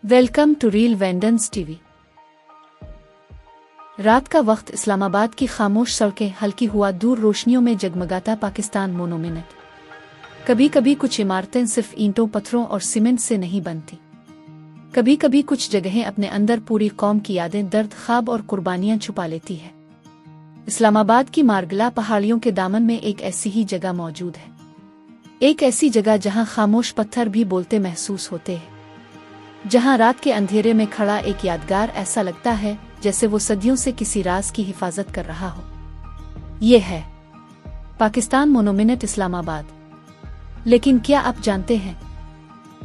Welcome to reel वेंडेंस TV. रात का वक्त इस्लामाबाद की खामोश सड़कें, हल्की हुआ दूर रोशनियों में जगमगाता पाकिस्तान मोनोमिनेट। कभी कभी कुछ इमारतें सिर्फ ईंटों, पत्थरों और सीमेंट से नहीं बनती। कभी कभी कुछ जगहें अपने अंदर पूरी कौम की यादें, दर्द, ख्वाब और कुर्बानियां छुपा लेती है। इस्लामाबाद की मारगला पहाड़ियों के दामन में एक ऐसी ही जगह मौजूद है। एक ऐसी जगह जहां खामोश पत्थर भी बोलते महसूस होते हैं, जहां रात के अंधेरे में खड़ा एक यादगार ऐसा लगता है जैसे वो सदियों से किसी राज की हिफाजत कर रहा हो। ये है पाकिस्तान मोनोमिनेट, इस्लामाबाद। लेकिन क्या आप जानते हैं,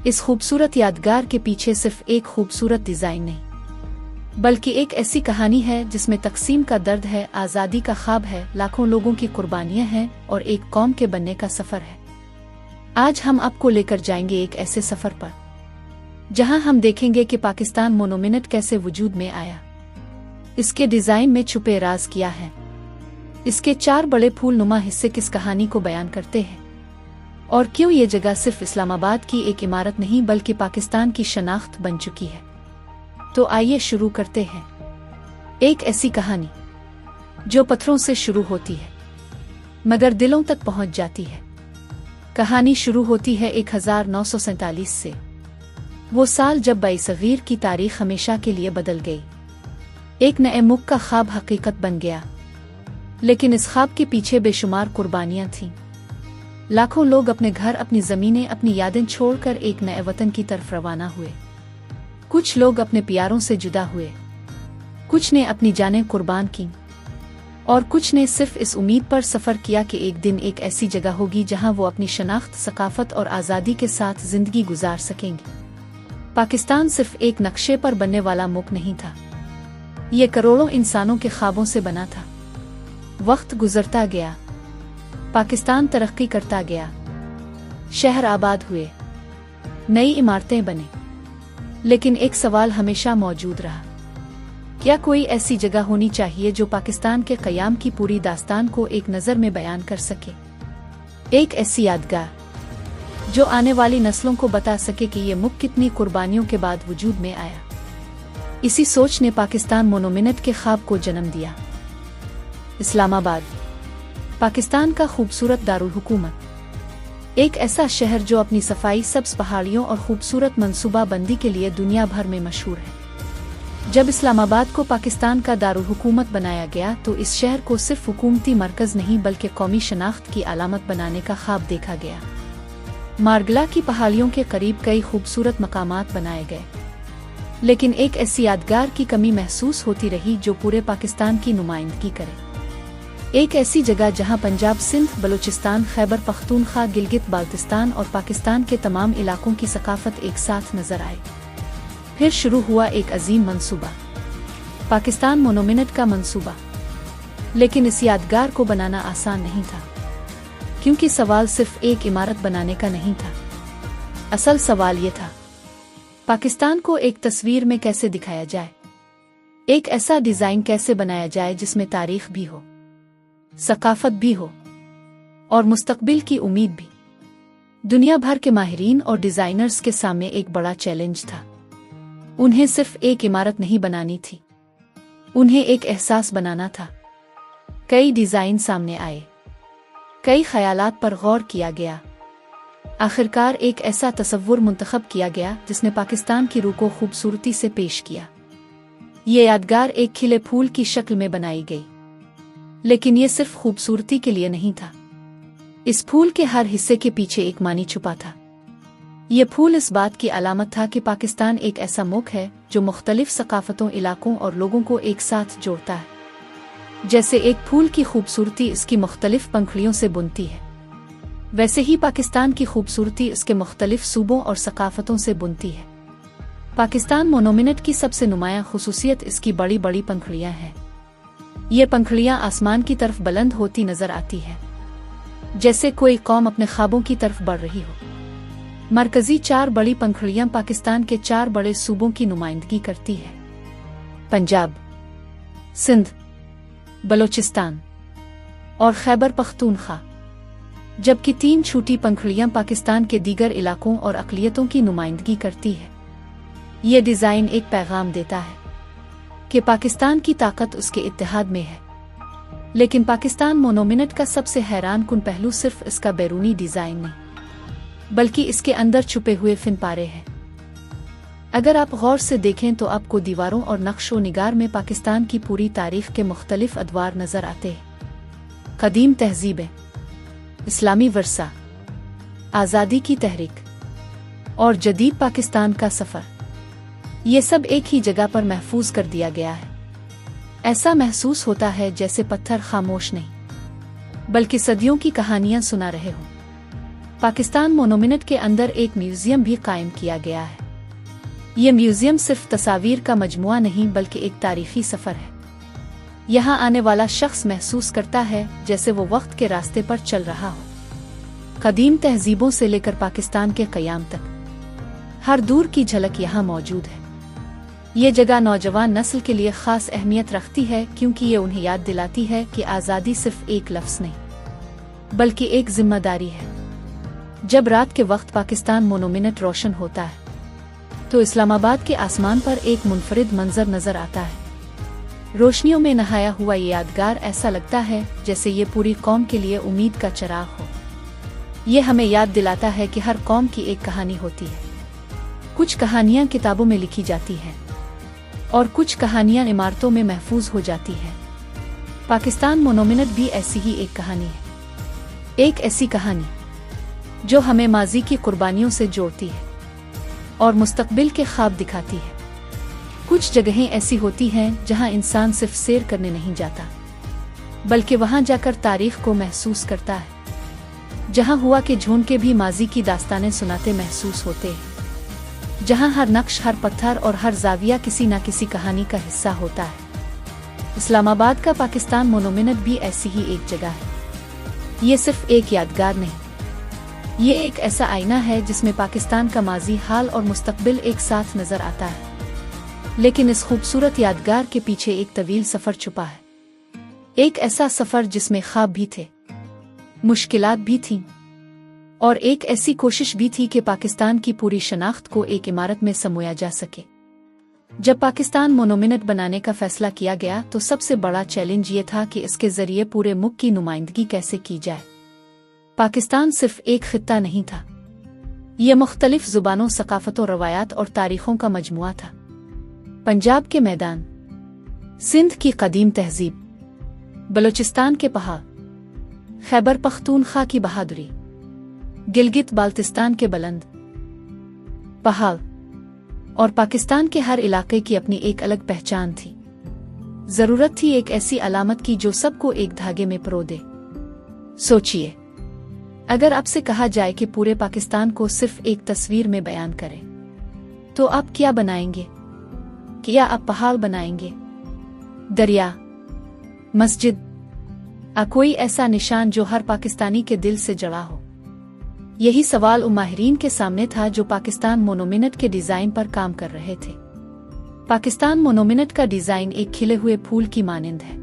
इस खूबसूरत यादगार के पीछे सिर्फ एक खूबसूरत डिजाइन नहीं, बल्कि एक ऐसी कहानी है जिसमें तकसीम का दर्द है, आज़ादी का ख्वाब है, लाखों लोगों की कुर्बानियां हैं और एक कौम के बनने का सफर है। आज हम आपको लेकर जाएंगे एक ऐसे सफर पर जहां हम देखेंगे कि पाकिस्तान मोनोमिनेट कैसे वजूद में आया, इसके डिजाइन में छुपे राज क्या है, इसके चार बड़े फूल नुमा हिस्से किस कहानी को बयान करते हैं, और क्यों ये जगह सिर्फ इस्लामाबाद की एक इमारत नहीं बल्कि पाकिस्तान की शनाख्त बन चुकी है। तो आइए शुरू करते हैं। एक ऐसी कहानी जो पत्थरों से शुरू होती है मगर दिलों तक पहुंच जाती है। कहानी शुरू होती है 1947 से, वो साल जब बाईसगीर की तारीख हमेशा के लिए बदल गई। एक नए मुल्क का ख्वाब हकीकत बन गया, लेकिन इस ख्वाब के पीछे बेशुमार कुर्बानियां थीं। लाखों लोग अपने घर, अपनी जमीनें, अपनी यादें छोड़कर एक नए वतन की तरफ रवाना हुए। कुछ लोग अपने प्यारों से जुदा हुए, कुछ ने अपनी जानें कुर्बान की, और कुछ ने सिर्फ इस उम्मीद पर सफर किया कि एक दिन एक ऐसी जगह होगी जहां वो अपनी शनाख्त, सकाफत और आज़ादी के साथ जिंदगी गुजार सकेंगे। पाकिस्तान सिर्फ एक नक्शे पर बनने वाला मुल्क नहीं था, ये करोड़ों इंसानों के ख्वाबों से बना था। वक्त गुजरता गया, पाकिस्तान तरक्की करता गया, शहर आबाद हुए, नई इमारतें बने, लेकिन एक सवाल हमेशा मौजूद रहा, क्या कोई ऐसी जगह होनी चाहिए जो पाकिस्तान के क़याम की पूरी दास्तान को एक नज़र में बयान कर सके। एक ऐसी यादगार जो आने वाली नस्लों को बता सके कि ये मुल्क कितनी कुर्बानियों के बाद वजूद में आया। इसी सोच ने पाकिस्तान मोनोमिनेट के ख्वाब को जन्म दिया। इस्लामाबाद, पाकिस्तान का खूबसूरत दारुल हुकूमत, एक ऐसा शहर जो अपनी सफाई, सब्ज पहाड़ियों और खूबसूरत मनसूबा बंदी के लिए दुनिया भर में मशहूर है। जब इस्लामाबाद को पाकिस्तान का दारुल हुकूमत बनाया गया तो इस शहर को सिर्फ हुकूमती मरकज नहीं बल्कि कौमी शनाख्त की अलामत बनाने का ख्वाब देखा गया। मारगला की पहाड़ियों के करीब कई खूबसूरत मकामात बनाए गए, लेकिन एक ऐसी यादगार की कमी महसूस होती रही जो पूरे पाकिस्तान की नुमाइंदगी करे। एक ऐसी जगह जहां पंजाब, सिंध, बलूचिस्तान, खैबर पख्तूनख्वा, गिलगित बाल्तिस्तान और पाकिस्तान के तमाम इलाकों की सकाफत एक साथ नजर आए। फिर शुरू हुआ एक अजीम मंसूबा, पाकिस्तान मोनोमिनेट का मंसूबा। लेकिन इस यादगार को बनाना आसान नहीं था, क्योंकि सवाल सिर्फ एक इमारत बनाने का नहीं था। असल सवाल ये था, पाकिस्तान को एक तस्वीर में कैसे दिखाया जाए, एक ऐसा डिजाइन कैसे बनाया जाए जिसमें तारीख भी हो, सकाफत भी हो और मुस्तकबिल की उम्मीद भी। दुनिया भर के माहिरीन और डिजाइनर्स के सामने एक बड़ा चैलेंज था। उन्हें सिर्फ एक इमारत नहीं बनानी थी, उन्हें एक एहसास बनाना था। कई डिजाइन सामने आए, कई ख्यालात पर गौर किया गया। आखिरकार एक ऐसा तसव्वुर मुंतखब किया गया जिसने पाकिस्तान की रूह को खूबसूरती से पेश किया। ये यादगार एक खिले फूल की शक्ल में बनाई गई, लेकिन ये सिर्फ खूबसूरती के लिए नहीं था। इस फूल के हर हिस्से के पीछे एक मानी छुपा था। ये फूल इस बात की अलामत था कि पाकिस्तान एक ऐसा मुल्क है जो मुख्तलिफ सकाफतों, इलाकों और लोगों को एक साथ जोड़ता है। जैसे एक फूल की खूबसूरती इसकी मुख्तलिफ पंखुड़ियों से बुनती है, वैसे ही पाकिस्तान की खूबसूरती इसके मुख्तलिफ सूबों और सकाफतों से बुनती है। पाकिस्तान मोनोमिनेट की सबसे नुमायां खुसूसियत इसकी बड़ी बड़ी पंखुड़ियां हैं। ये पंखुड़ियां आसमान की तरफ बुलंद होती नजर आती है, जैसे कोई कौम अपने ख्वाबों की तरफ बढ़ रही हो। मरकजी चार बड़ी पंखुड़ियां पाकिस्तान के चार बड़े सूबों की नुमाइंदगी करती है: पंजाब, सिंध, बलूचिस्तान और खैबर पख्तूनख्वा। जबकि तीन छोटी पंखुड़ियां पाकिस्तान के दीगर इलाकों और अक़लियतों की नुमाइंदगी करती है। ये डिज़ाइन एक पैगाम देता है कि पाकिस्तान की ताकत उसके इत्तेहाद में है। लेकिन पाकिस्तान मोनोमिनेट का सबसे हैरानकुन पहलू सिर्फ इसका बैरूनी डिज़ाइन नहीं, बल्कि इसके अंदर छुपे हुए फिनपारे हैं। अगर आप गौर से देखें तो आपको दीवारों और नक्शो निगार में पाकिस्तान की पूरी तारीख के मुख्तलिफ अदवार नज़र आते हैं। कदीम तहजीबें, इस्लामी वर्सा, आज़ादी की तहरीक और जदीद पाकिस्तान का सफ़र, ये सब एक ही जगह पर महफूज कर दिया गया है। ऐसा महसूस होता है जैसे पत्थर खामोश नहीं बल्कि सदियों की कहानियां सुना रहे हों। पाकिस्तान मोनोमिनेट के अंदर एक म्यूजियम भी कायम किया गया है। ये म्यूजियम सिर्फ तस्वीर का मजमुआ नहीं बल्कि एक तारीखी सफ़र है। यहाँ आने वाला शख्स महसूस करता है जैसे वो वक्त के रास्ते पर चल रहा हो। कदीम तहजीबों से लेकर पाकिस्तान के क़याम तक हर दूर की झलक यहाँ मौजूद है। ये जगह नौजवान नस्ल के लिए ख़ास अहमियत रखती है क्योंकि ये उन्हें याद दिलाती है कि आज़ादी सिर्फ एक लफ्ज़ नहीं बल्कि एक जिम्मेदारी है। जब रात के वक्त पाकिस्तान मोनोमिनेट रोशन होता है तो इस्लामाबाद के आसमान पर एक मुनफरिद मंजर नज़र आता है। रोशनियों में नहाया हुआ ये यादगार ऐसा लगता है जैसे ये पूरी कौम के लिए उम्मीद का चिराग हो। ये हमें याद दिलाता है कि हर कौम की एक कहानी होती है। कुछ कहानियाँ किताबों में लिखी जाती हैं और कुछ कहानियाँ इमारतों में महफूज हो जाती हैं। पाकिस्तान मोनोमिनेट भी ऐसी ही एक कहानी है। एक ऐसी कहानी जो हमें माजी की कुर्बानियों से जोड़ती है और मुस्तकबिल के ख्वाब दिखाती है। कुछ जगहें ऐसी होती हैं जहां इंसान सिर्फ सैर करने नहीं जाता बल्कि वहां जाकर तारीख को महसूस करता है। जहां हुआ के झोंके भी माजी की दास्तानें सुनाते महसूस होते हैं। जहां हर नक्श, हर पत्थर और हर जाविया किसी न किसी कहानी का हिस्सा होता है। इस्लामाबाद का पाकिस्तान मोनोमिनेट भी ऐसी ही एक जगह है। ये सिर्फ एक यादगार नहीं, ये एक ऐसा आईना है जिसमें पाकिस्तान का माजी, हाल और मुस्तकबिल एक साथ नजर आता है। लेकिन इस खूबसूरत यादगार के पीछे एक तवील सफ़र छुपा है। एक ऐसा सफ़र जिसमें ख्वाब भी थे, मुश्किलात भी थीं और एक ऐसी कोशिश भी थी कि पाकिस्तान की पूरी शनाख्त को एक इमारत में समोया जा सके। जब पाकिस्तान मोनोमिनेट बनाने का फैसला किया गया तो सबसे बड़ा चैलेंज ये था कि इसके जरिए पूरे मुल्क की नुमाइंदगी कैसे की जाए। पाकिस्तान सिर्फ एक खित्ता नहीं था, ये मुख्तलिफ जुबानों, सकाफतों, रवायात और तारीखों का मजमुआ था। पंजाब के मैदान, सिंध की कदीम तहजीब, बलूचिस्तान के पहाड़, खैबर पख्तूनख्वा की बहादुरी, गिलगित बाल्तिस्तान के बुलंद पहाड़ और पाकिस्तान के हर इलाके की अपनी एक अलग पहचान थी। जरूरत थी एक ऐसी अलामत की जो सबको एक धागे में पिरो दे। सोचिए, अगर आपसे कहा जाए कि पूरे पाकिस्तान को सिर्फ एक तस्वीर में बयान करें तो आप क्या बनाएंगे? क्या आप पहाड़ बनाएंगे, दरिया, मस्जिद, कोई ऐसा निशान जो हर पाकिस्तानी के दिल से जड़ा हो? यही सवाल उन माहिरीन के सामने था जो पाकिस्तान मोनोमिनेट के डिजाइन पर काम कर रहे थे। पाकिस्तान मोनोमिनेट का डिजाइन एक खिले हुए फूल की मानिंद है,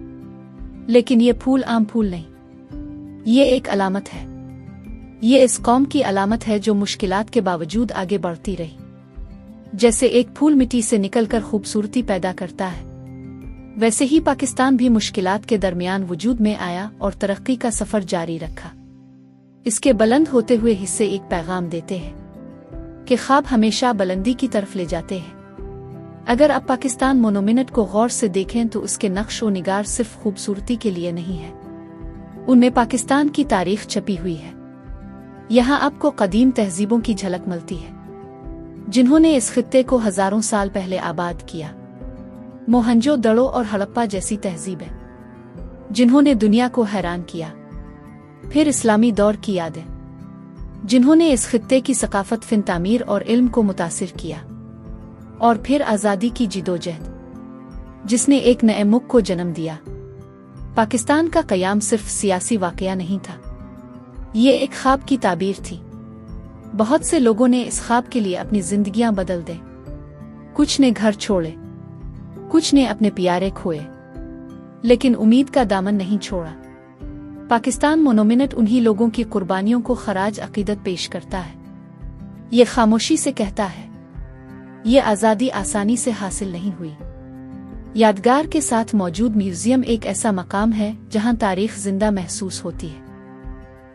लेकिन ये फूल आम फूल नहीं, ये एक अलामत है। ये इस कौम की अलामत है जो मुश्किलात के बावजूद आगे बढ़ती रही। जैसे एक फूल मिट्टी से निकलकर खूबसूरती पैदा करता है, वैसे ही पाकिस्तान भी मुश्किलात के दरमियान वजूद में आया और तरक्की का सफर जारी रखा। इसके बुलंद होते हुए हिस्से एक पैगाम देते हैं कि ख्वाब हमेशा बुलंदी की तरफ ले जाते हैं। अगर आप पाकिस्तान मोनोमिनेट को गौर से देखें तो उसके नक्श व निगार सिर्फ खूबसूरती के लिए नहीं है, उनमें पाकिस्तान की तारीख छपी हुई है। यहाँ आपको कदीम तहजीबों की झलक मिलती है जिन्होंने इस खित्ते को हजारों साल पहले आबाद किया। मोहनजो-दड़ो और हड़प्पा जैसी तहजीबें जिन्होंने दुनिया को हैरान किया। फिर इस्लामी दौर की यादें जिन्होंने इस खित्ते की सकाफत, फिन तामीर और इल्म को मुतासिर किया। और फिर आज़ादी की जिदोजहद जिसने एक नए मुल्क को जन्म दिया। पाकिस्तान का क़याम सिर्फ सियासी वाक़या नहीं था, ये एक ख्वाब की ताबीर थी। बहुत से लोगों ने इस ख्वाब के लिए अपनी जिंदगियां बदल दी। कुछ ने घर छोड़े, कुछ ने अपने प्यारे खोए, लेकिन उम्मीद का दामन नहीं छोड़ा। पाकिस्तान मोनोमिनेट उन्हीं लोगों की कुर्बानियों को खराज अकीदत पेश करता है। ये खामोशी से कहता है ये आज़ादी आसानी से हासिल नहीं हुई। यादगार के साथ मौजूद म्यूजियम एक ऐसा मकाम है जहां तारीख जिंदा महसूस होती है।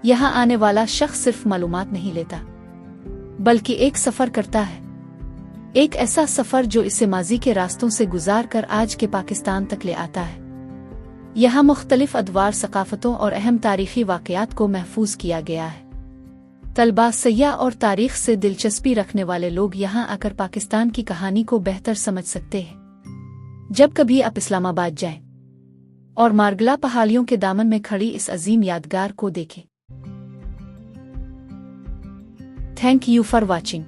यहाँ आने वाला शख्स सिर्फ मालूमात नहीं लेता, बल्कि एक सफ़र करता है, एक ऐसा सफ़र जो इसे माजी के रास्तों से गुजार कर आज के पाकिस्तान तक ले आता है। यहाँ मुख्तलिफ अदवार, सकाफ़तों और अहम तारीख़ी वाक़यात को महफूज किया गया है। तलबा, सय्याह और तारीख़ से दिलचस्पी रखने वाले लोग यहाँ आकर पाकिस्तान की कहानी को बेहतर समझ सकते हैं। जब कभी आप इस्लामाबाद जाएं और मार्गला पहाड़ियों के दामन में खड़ी इस अजीम यादगार को देखें। Thank you for watching.